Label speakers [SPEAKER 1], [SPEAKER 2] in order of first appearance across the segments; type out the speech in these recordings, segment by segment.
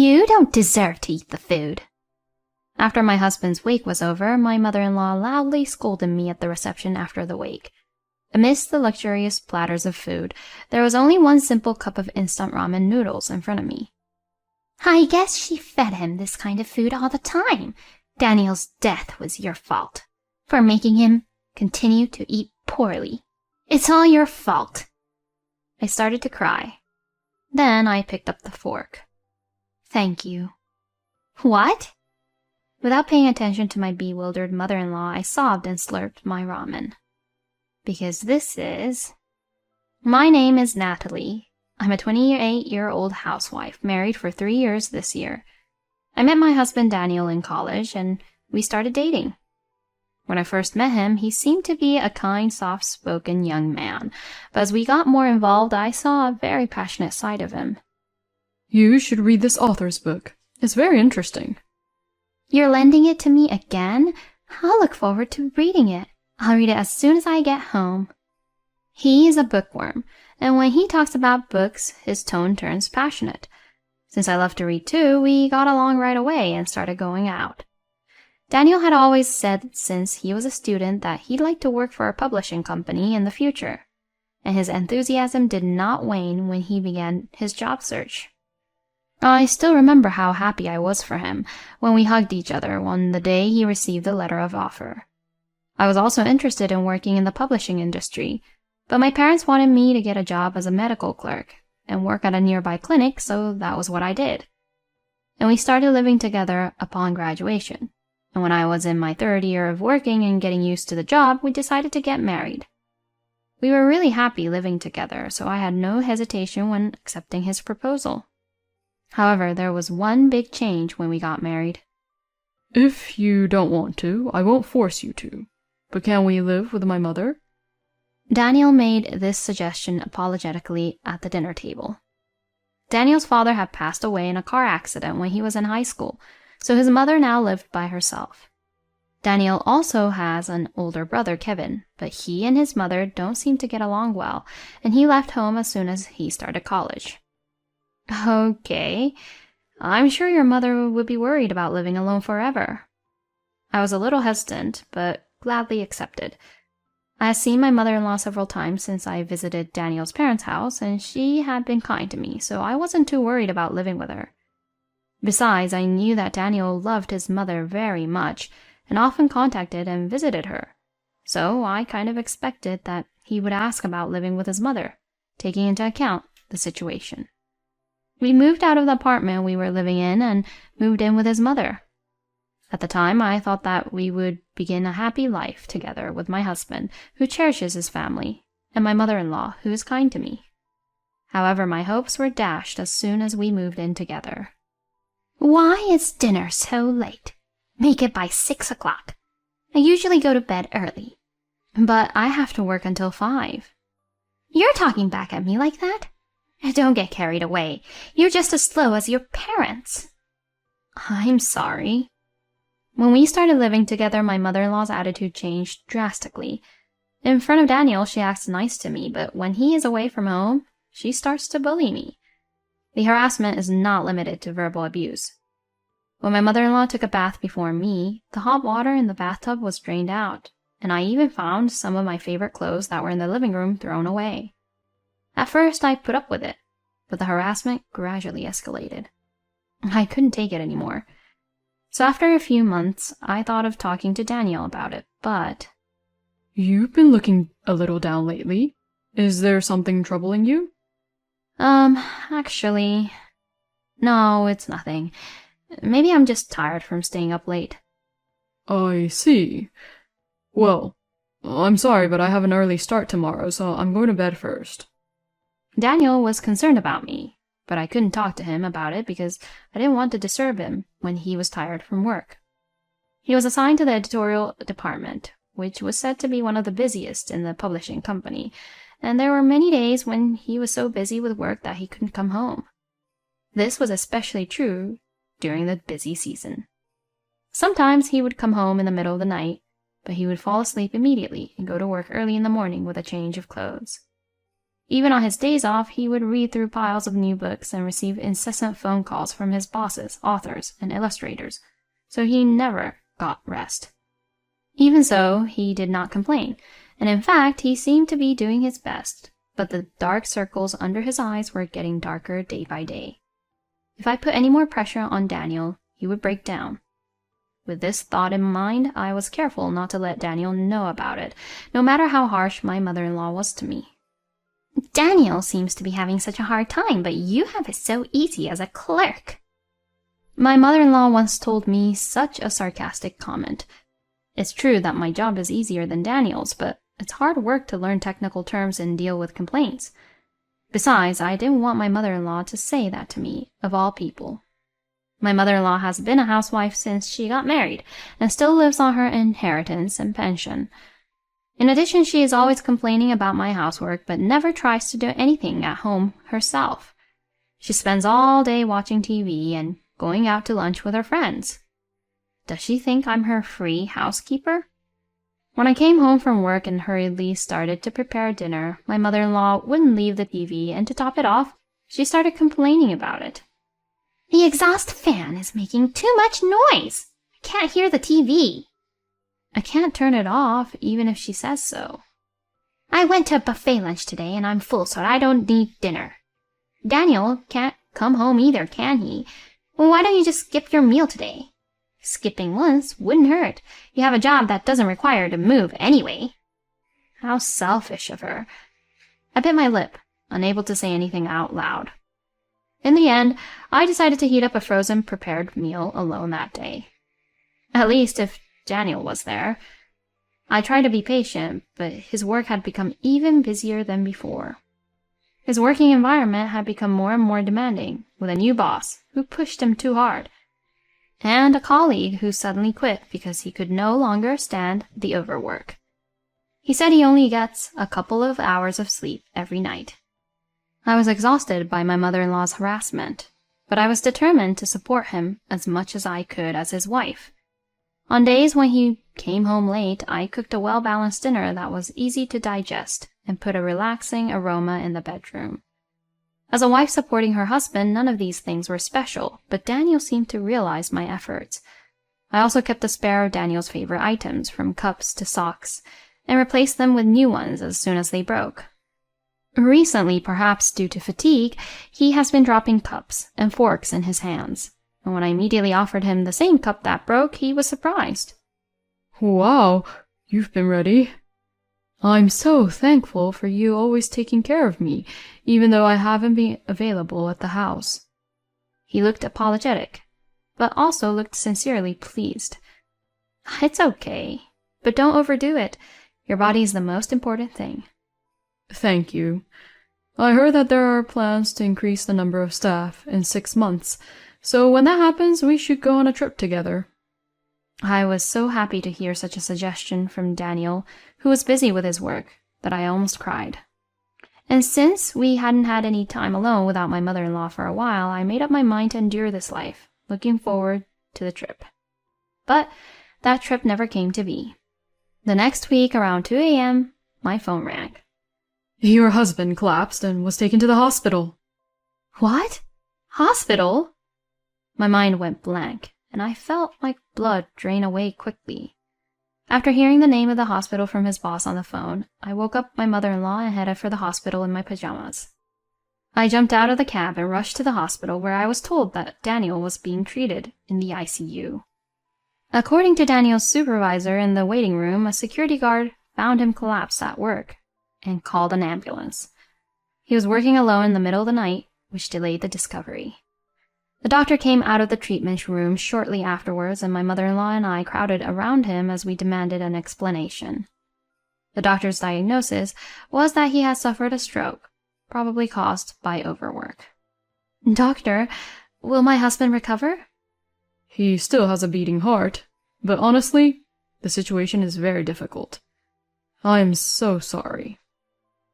[SPEAKER 1] You don't deserve to eat the food. After my husband's wake was over, my mother-in-law loudly scolded me at the reception after the wake. Amidst the luxurious platters of food, there was only one simple cup of instant ramen noodles in front of me. I guess she fed him this kind of food all the time. Daniel's death was your fault, for making him continue to eat poorly. It's all your fault. I started to cry. Then I picked up the fork. Thank you. What? Without paying attention to my bewildered mother-in-law, I sobbed and slurped my ramen. Because this is... My name is Natalie. I'm a 28-year-old housewife, married for 3 years this year. I met my husband Daniel in college, and we started dating. When I first met him, he seemed to be a kind, soft-spoken young man, but as we got more involved, I saw a very passionate side of him.
[SPEAKER 2] You should read this author's book. It's very interesting.
[SPEAKER 1] You're lending it to me again? I'll look forward to reading it. I'll read it as soon as I get home. He is a bookworm, and when he talks about books, his tone turns passionate. Since I love to read too, we got along right away and started going out. Daniel had always said since he was a student that he'd like to work for a publishing company in the future, and his enthusiasm did not wane when he began his job search. I still remember how happy I was for him when we hugged each other on the day he received the letter of offer. I was also interested in working in the publishing industry, but my parents wanted me to get a job as a medical clerk and work at a nearby clinic, so that was what I did. And we started living together upon graduation. And when I was in my 3rd year of working and getting used to the job, we decided to get married. We were really happy living together, so I had no hesitation when accepting his proposal. However, there was one big change when we got married.
[SPEAKER 2] If you don't want to, I won't force you to. But can we live with my mother?
[SPEAKER 1] Daniel made this suggestion apologetically at the dinner table. Daniel's father had passed away in a car accident when he was in high school, so his mother now lived by herself. Daniel also has an older brother, Kevin, but he and his mother don't seem to get along well, and he left home as soon as he started college. Okay, I'm sure your mother would be worried about living alone forever. I was a little hesitant, but gladly accepted. I had seen my mother-in-law several times since I visited Daniel's parents' house, and she had been kind to me, so I wasn't too worried about living with her. Besides, I knew that Daniel loved his mother very much, and often contacted and visited her. So I kind of expected that he would ask about living with his mother, taking into account the situation. We moved out of the apartment we were living in and moved in with his mother. At the time, I thought that we would begin a happy life together with my husband, who cherishes his family, and my mother-in-law, who is kind to me. However, my hopes were dashed as soon as we moved in together. Why is dinner so late? Make it by 6 o'clock. I usually go to bed early, but I have to work until 5. You're talking back at me like that? Don't get carried away. You're just as slow as your parents. I'm sorry. When we started living together, my mother-in-law's attitude changed drastically. In front of Daniel, she acts nice to me, but when he is away from home, she starts to bully me. The harassment is not limited to verbal abuse. When my mother-in-law took a bath before me, the hot water in the bathtub was drained out, and I even found some of my favorite clothes that were in the living room thrown away. At first, I put up with it, but the harassment gradually escalated. I couldn't take it anymore. So after a few months, I thought of talking to Daniel about it, but...
[SPEAKER 2] You've been looking a little down lately. Is there something troubling you?
[SPEAKER 1] Actually... No, it's nothing. Maybe I'm just tired from staying up late.
[SPEAKER 2] I see. Well, I'm sorry, but I have an early start tomorrow, so I'm going to bed first.
[SPEAKER 1] Daniel was concerned about me, but I couldn't talk to him about it because I didn't want to disturb him when he was tired from work. He was assigned to the editorial department, which was said to be one of the busiest in the publishing company, and there were many days when he was so busy with work that he couldn't come home. This was especially true during the busy season. Sometimes he would come home in the middle of the night, but he would fall asleep immediately and go to work early in the morning with a change of clothes. Even on his days off, he would read through piles of new books and receive incessant phone calls from his bosses, authors, and illustrators, so he never got rest. Even so, he did not complain, and in fact, he seemed to be doing his best, but the dark circles under his eyes were getting darker day by day. If I put any more pressure on Daniel, he would break down. With this thought in mind, I was careful not to let Daniel know about it, no matter how harsh my mother-in-law was to me. Daniel seems to be having such a hard time, but you have it so easy as a clerk. My mother-in-law once told me such a sarcastic comment. It's true that my job is easier than Daniel's, but it's hard work to learn technical terms and deal with complaints. Besides, I didn't want my mother-in-law to say that to me, of all people. My mother-in-law has been a housewife since she got married, and still lives on her inheritance and pension. In addition, she is always complaining about my housework, but never tries to do anything at home herself. She spends all day watching TV and going out to lunch with her friends. Does she think I'm her free housekeeper? When I came home from work and hurriedly started to prepare dinner, my mother-in-law wouldn't leave the TV, and to top it off, she started complaining about it. The exhaust fan is making too much noise. I can't hear the TV. I can't turn it off, even if she says so. I went to a buffet lunch today, and I'm full, so I don't need dinner. Daniel can't come home either, can he? Well, why don't you just skip your meal today? Skipping once wouldn't hurt. You have a job that doesn't require you to move anyway. How selfish of her. I bit my lip, unable to say anything out loud. In the end, I decided to heat up a frozen prepared meal alone that day. At least if Daniel was there. I tried to be patient, but his work had become even busier than before. His working environment had become more and more demanding, with a new boss who pushed him too hard, and a colleague who suddenly quit because he could no longer stand the overwork. He said he only gets a couple of hours of sleep every night. I was exhausted by my mother-in-law's harassment, but I was determined to support him as much as I could as his wife. On days when he came home late, I cooked a well-balanced dinner that was easy to digest and put a relaxing aroma in the bedroom. As a wife supporting her husband, none of these things were special, but Daniel seemed to realize my efforts. I also kept a spare of Daniel's favorite items, from cups to socks, and replaced them with new ones as soon as they broke. Recently, perhaps due to fatigue, he has been dropping cups and forks in his hands, and when I immediately offered him the same cup that broke, he was surprised.
[SPEAKER 2] Wow, you've been ready. I'm so thankful for you always taking care of me, even though I haven't been available at the house.
[SPEAKER 1] He looked apologetic, but also looked sincerely pleased. It's okay, but don't overdo it. Your body is the most important thing.
[SPEAKER 2] Thank you. I heard that there are plans to increase the number of staff in 6 months, so when that happens, we should go on a trip together.
[SPEAKER 1] I was so happy to hear such a suggestion from Daniel, who was busy with his work, that I almost cried. And since we hadn't had any time alone without my mother-in-law for a while, I made up my mind to endure this life, looking forward to the trip. But that trip never came to be. The next week, around 2 a.m., my phone rang.
[SPEAKER 2] Your husband collapsed and was taken to the hospital.
[SPEAKER 1] What? Hospital? My mind went blank, and I felt like blood drain away quickly. After hearing the name of the hospital from his boss on the phone, I woke up my mother-in-law and headed for the hospital in my pajamas. I jumped out of the cab and rushed to the hospital, where I was told that Daniel was being treated in the ICU. According to Daniel's supervisor in the waiting room, a security guard found him collapsed at work and called an ambulance. He was working alone in the middle of the night, which delayed the discovery. The doctor came out of the treatment room shortly afterwards, and my mother-in-law and I crowded around him as we demanded an explanation. The doctor's diagnosis was that he had suffered a stroke, probably caused by overwork. Doctor, will my husband recover?
[SPEAKER 2] He still has a beating heart, but honestly, the situation is very difficult. I am so sorry.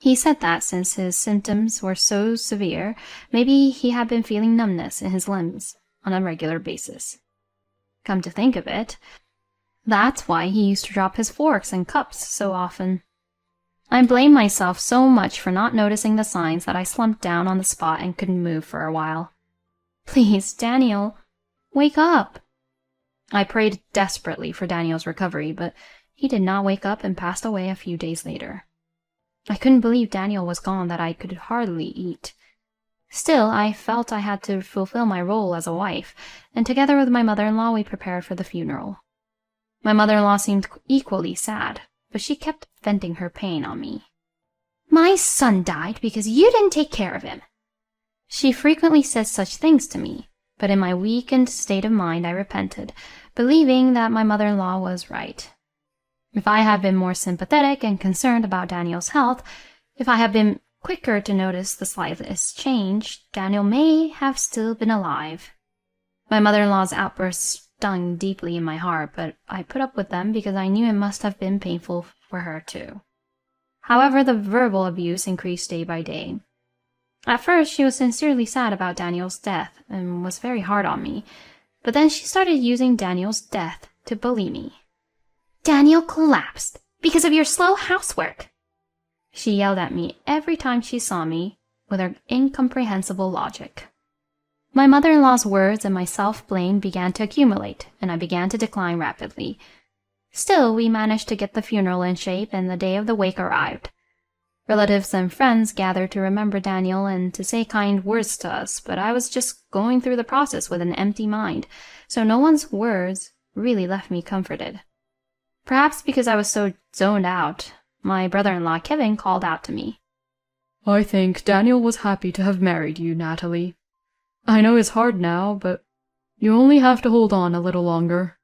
[SPEAKER 1] He said that since his symptoms were so severe, maybe he had been feeling numbness in his limbs on a regular basis. Come to think of it, that's why he used to drop his forks and cups so often. I blamed myself so much for not noticing the signs that I slumped down on the spot and couldn't move for a while. Please, Daniel, wake up. I prayed desperately for Daniel's recovery, but he did not wake up and passed away a few days later. I couldn't believe Daniel was gone, that I could hardly eat. Still, I felt I had to fulfill my role as a wife, and together with my mother-in-law we prepared for the funeral. My mother-in-law seemed equally sad, but she kept venting her pain on me. My son died because you didn't take care of him. She frequently said such things to me, but in my weakened state of mind I repented, believing that my mother-in-law was right. If I had been more sympathetic and concerned about Daniel's health, if I had been quicker to notice the slightest change, Daniel may have still been alive. My mother-in-law's outbursts stung deeply in my heart, but I put up with them because I knew it must have been painful for her too. However, the verbal abuse increased day by day. At first, she was sincerely sad about Daniel's death and was very hard on me, but then she started using Daniel's death to bully me. Daniel collapsed because of your slow housework. She yelled at me every time she saw me with her incomprehensible logic. My mother-in-law's words and my self-blame began to accumulate, and I began to decline rapidly. Still, we managed to get the funeral in shape, and the day of the wake arrived. Relatives and friends gathered to remember Daniel and to say kind words to us, but I was just going through the process with an empty mind, so no one's words really left me comforted. Perhaps because I was so zoned out, my brother-in-law Kevin called out to me.
[SPEAKER 2] I think Daniel was happy to have married you, Natalie. I know it's hard now, but you only have to hold on a little longer.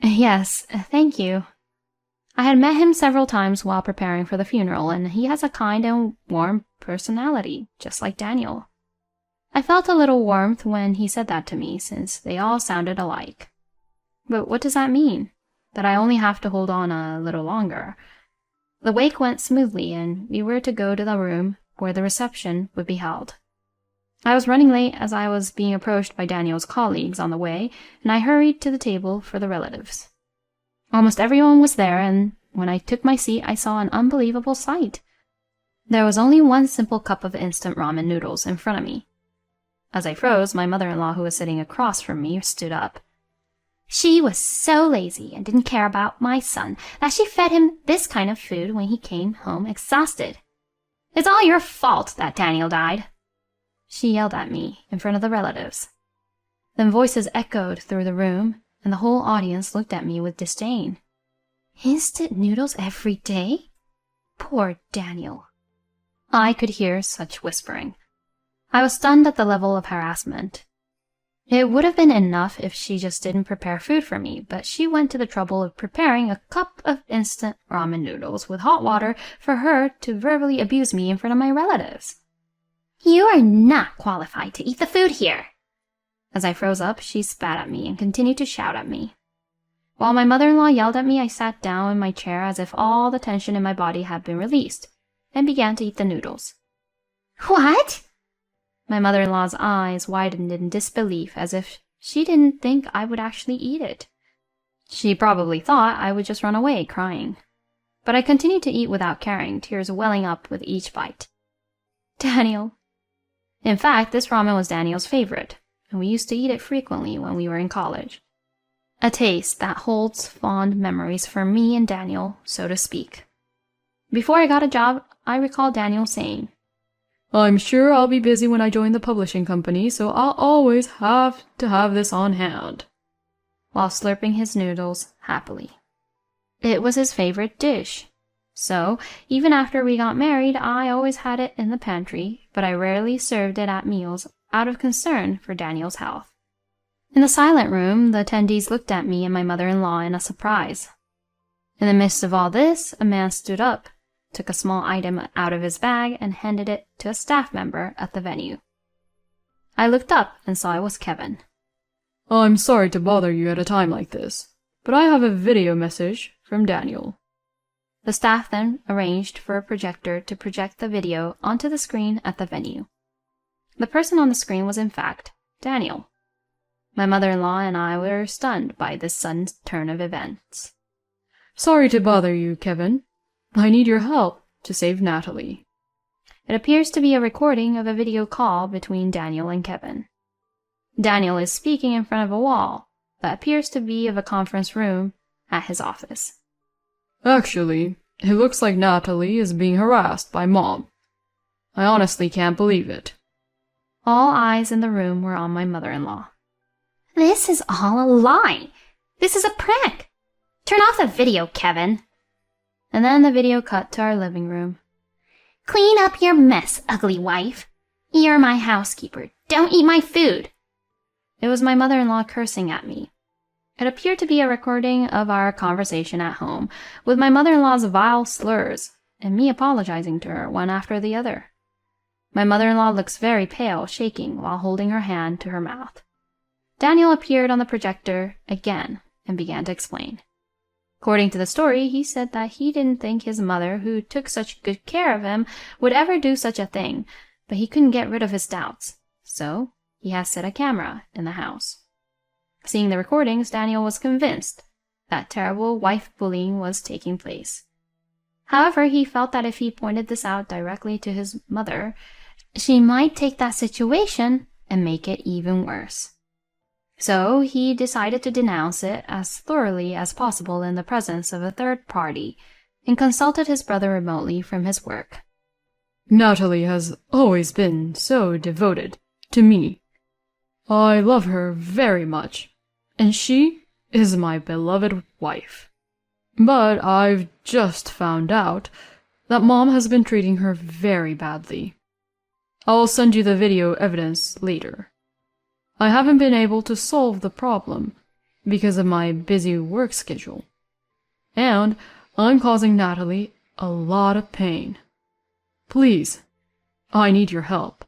[SPEAKER 1] Yes, thank you. I had met him several times while preparing for the funeral, and he has a kind and warm personality, just like Daniel. I felt a little warmth when he said that to me, since they all sounded alike. But what does that mean? That I only have to hold on a little longer? The wake went smoothly, and we were to go to the room where the reception would be held. I was running late as I was being approached by Daniel's colleagues on the way, and I hurried to the table for the relatives. Almost everyone was there, and when I took my seat, I saw an unbelievable sight. There was only one simple cup of instant ramen noodles in front of me. As I froze, my mother-in-law, who was sitting across from me, stood up. She was so lazy and didn't care about my son that she fed him this kind of food when he came home exhausted. It's all your fault that Daniel died. She yelled at me in front of the relatives. Then voices echoed through the room, and the whole audience looked at me with disdain. Instant noodles every day? Poor Daniel. I could hear such whispering. I was stunned at the level of harassment. It would have been enough if she just didn't prepare food for me, but she went to the trouble of preparing a cup of instant ramen noodles with hot water for her to verbally abuse me in front of my relatives. You are not qualified to eat the food here. As I froze up, she spat at me and continued to shout at me. While my mother-in-law yelled at me, I sat down in my chair as if all the tension in my body had been released, and began to eat the noodles. What? My mother-in-law's eyes widened in disbelief, as if she didn't think I would actually eat it. She probably thought I would just run away crying. But I continued to eat without caring, tears welling up with each bite. Daniel. In fact, this ramen was Daniel's favorite, and we used to eat it frequently when we were in college. A taste that holds fond memories for me and Daniel, so to speak. Before I got a job, I recall Daniel saying,
[SPEAKER 2] I'm sure I'll be busy when I join the publishing company, so I'll always have to have this on hand,
[SPEAKER 1] while slurping his noodles happily. It was his favorite dish. So, even after we got married, I always had it in the pantry, but I rarely served it at meals out of concern for Daniel's health. In the silent room, the attendees looked at me and my mother-in-law in a surprise. In the midst of all this, a man stood up, took a small item out of his bag, and handed it to a staff member at the venue. I looked up and saw it was Kevin.
[SPEAKER 2] I'm sorry to bother you at a time like this, but I have a video message from Daniel.
[SPEAKER 1] The staff then arranged for a projector to project the video onto the screen at the venue. The person on the screen was in fact Daniel. My mother-in-law and I were stunned by this sudden turn of events.
[SPEAKER 2] Sorry to bother you, Kevin. I need your help. to save Natalie.
[SPEAKER 1] It appears to be a recording of a video call between Daniel and Kevin. Daniel is speaking in front of a wall that appears to be of a conference room at his office.
[SPEAKER 2] Actually, it looks like Natalie is being harassed by Mom. I honestly can't believe it.
[SPEAKER 1] All eyes in the room were on my mother-in-law. This is all a lie. This is a prank. Turn off the video, Kevin. And then the video cut to our living room. Clean up your mess, ugly wife. You're my housekeeper. Don't eat my food. It was my mother-in-law cursing at me. It appeared to be a recording of our conversation at home, with my mother-in-law's vile slurs, and me apologizing to her one after the other. My mother-in-law looks very pale, shaking while holding her hand to her mouth. Daniel appeared on the projector again and began to explain. According to the story, he said that he didn't think his mother, who took such good care of him, would ever do such a thing, but he couldn't get rid of his doubts, so he has set a camera in the house. Seeing the recordings, Daniel was convinced that terrible wife bullying was taking place. However, he felt that if he pointed this out directly to his mother, she might take that situation and make it even worse. So he decided to denounce it as thoroughly as possible in the presence of a third party and consulted his brother remotely from his work.
[SPEAKER 2] Natalie has always been so devoted to me. I love her very much, and she is my beloved wife. But I've just found out that Mom has been treating her very badly. I'll send you the video evidence later. I haven't been able to solve the problem because of my busy work schedule, and I'm causing Natalie a lot of pain. Please, I need your help.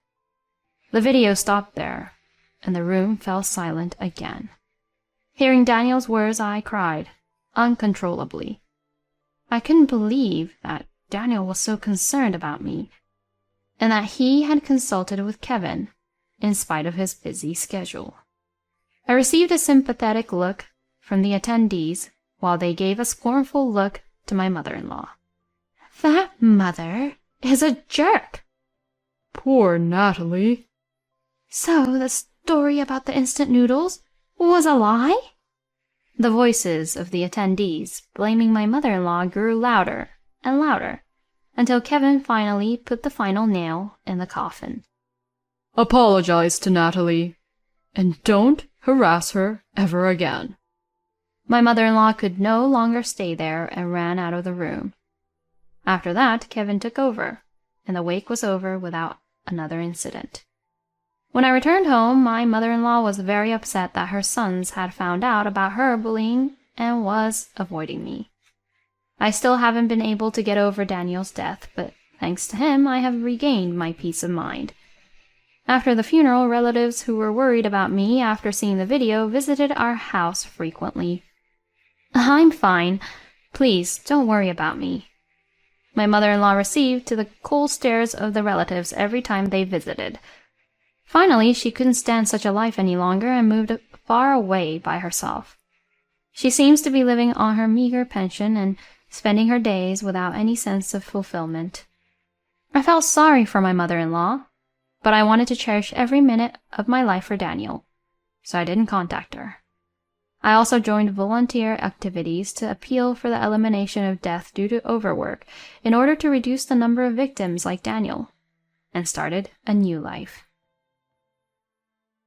[SPEAKER 1] The video stopped there, and the room fell silent again. Hearing Daniel's words, I cried uncontrollably. I couldn't believe that Daniel was so concerned about me, and that he had consulted with Kevin in spite of his busy schedule. I received a sympathetic look from the attendees while they gave a scornful look to my mother-in-law. That mother is a jerk.
[SPEAKER 2] Poor Natalie.
[SPEAKER 1] So the story about the instant noodles was a lie? The voices of the attendees blaming my mother-in-law grew louder and louder until Kevin finally put the final nail in the coffin.
[SPEAKER 2] Apologize to Natalie, and don't harass her ever again.
[SPEAKER 1] My mother-in-law could no longer stay there and ran out of the room. After that, Kevin took over, and the wake was over without another incident. When I returned home, my mother-in-law was very upset that her sons had found out about her bullying and was avoiding me. I still haven't been able to get over Daniel's death, but thanks to him, I have regained my peace of mind. After the funeral, relatives who were worried about me after seeing the video visited our house frequently. I'm fine. Please, don't worry about me. My mother-in-law received to the cold stares of the relatives every time they visited. Finally, she couldn't stand such a life any longer and moved far away by herself. She seems to be living on her meager pension and spending her days without any sense of fulfillment. I felt sorry for my mother-in-law, but I wanted to cherish every minute of my life for Daniel, so I didn't contact her. I also joined volunteer activities to appeal for the elimination of death due to overwork in order to reduce the number of victims like Daniel, and started a new life.